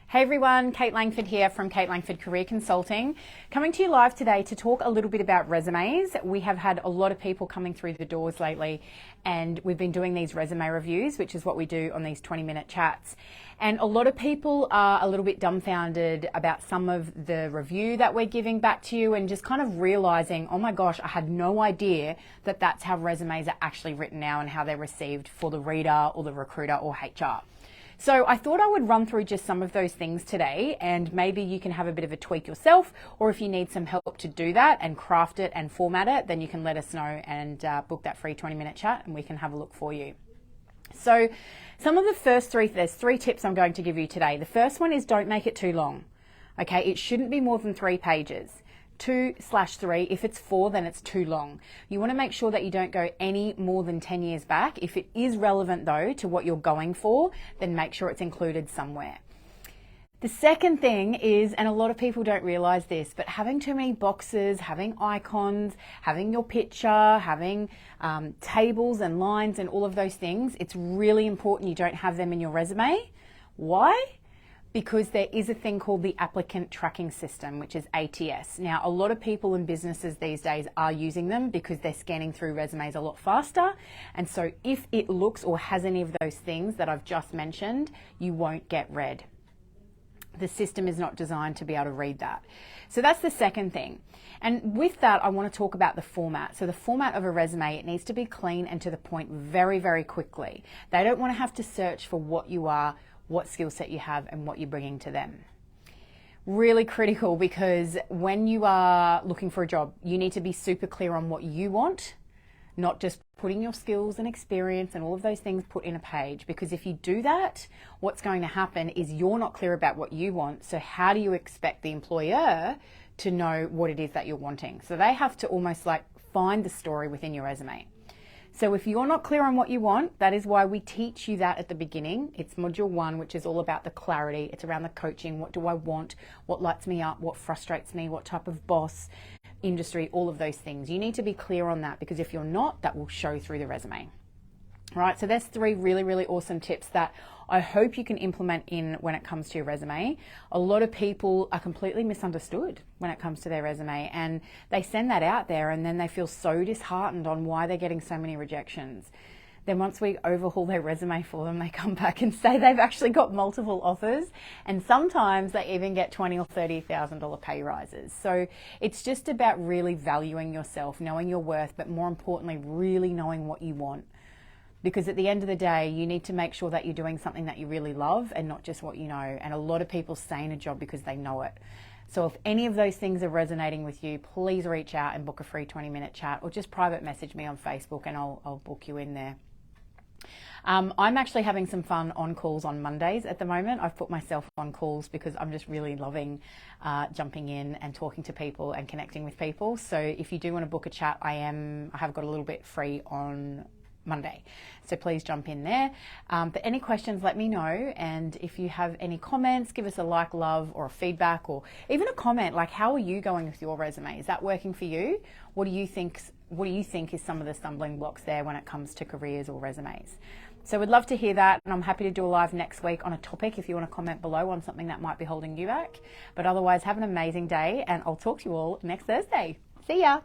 Hey everyone, Kate Langford here from Kate Langford Career Consulting, coming to you live today to talk a little bit about resumes. We have had a lot of people coming through the doors lately, and we've been doing these resume reviews, which is what we do on these 20-minute chats. And a lot of people are a little bit dumbfounded about some of the review that we're giving back to you, and just kind of realizing, oh my gosh, I had no idea that that's how resumes are actually written now and how they're received for the reader or the recruiter or HR. So I thought I would run through just some of those things today, and maybe you can have a bit of a tweak yourself, or if you need some help to do that and craft it and format it, then you can let us know and book that free 20-minute chat and we can have a look for you. So some of the first there's three tips I'm going to give you today. The first one is don't make it too long. Okay, it shouldn't be more than 3 pages. 2/3. If it's 4, then it's too long. You want to make sure that you don't go any more than 10 years back. If it is relevant though to what you're going for, then make sure it's included somewhere. The second thing is, and a lot of people don't realize this, but having too many boxes, having icons, having your picture, having tables and lines and all of those things, it's really important you don't have them in your resume. Why? Because there is a thing called the applicant tracking system, which is ATS. Now, a lot of people in businesses these days are using them because they're scanning through resumes a lot faster. And so if it looks or has any of those things that I've just mentioned, you won't get read. The system is not designed to be able to read that. So that's the second thing. And with that, I want to talk about the format. So the format of a resume, it needs to be clean and to the point very, very quickly. They don't want to have to search for what you are, what skill set you have, and what you're bringing to them. Really critical, because when you are looking for a job, you need to be super clear on what you want, not just putting your skills and experience and all of those things put in a page. Because if you do that, what's going to happen is you're not clear about what you want. So how do you expect the employer to know what it is that you're wanting? So they have to almost like find the story within your resume. So if you're not clear on what you want, that is why we teach you that at the beginning. It's module 1, which is all about the clarity. It's around the coaching. What do I want? What lights me up? What frustrates me? What type of boss, industry, all of those things. You need to be clear on that, because if you're not, that will show through the resume. All right, so there's 3 really, really awesome tips that I hope you can implement in when it comes to your resume. A lot of people are completely misunderstood when it comes to their resume, and they send that out there and then they feel so disheartened on why they're getting so many rejections. Then once we overhaul their resume for them, they come back and say they've actually got multiple offers, and sometimes they even get $20,000 or $30,000 pay rises. So it's just about really valuing yourself, knowing your worth, but more importantly, really knowing what you want. Because at the end of the day, you need to make sure that you're doing something that you really love and not just what you know. And a lot of people stay in a job because they know it. So if any of those things are resonating with you, please reach out and book a free 20-minute chat, or just private message me on Facebook and I'll book you in there. I'm actually having some fun on calls on Mondays at the moment. I've put myself on calls because I'm just really loving jumping in and talking to people and connecting with people. So if you do want to book a chat, I have got a little bit free on Monday. So please jump in there. But any questions, let me know. And if you have any comments, give us a like, love, or a feedback, or even a comment like, how are you going with your resume? Is that working for you? What do you think is some of the stumbling blocks there when it comes to careers or resumes? So we'd love to hear that, and I'm happy to do a live next week on a topic if you want to comment below on something that might be holding you back. But otherwise, have an amazing day, and I'll talk to you all next Thursday. See ya.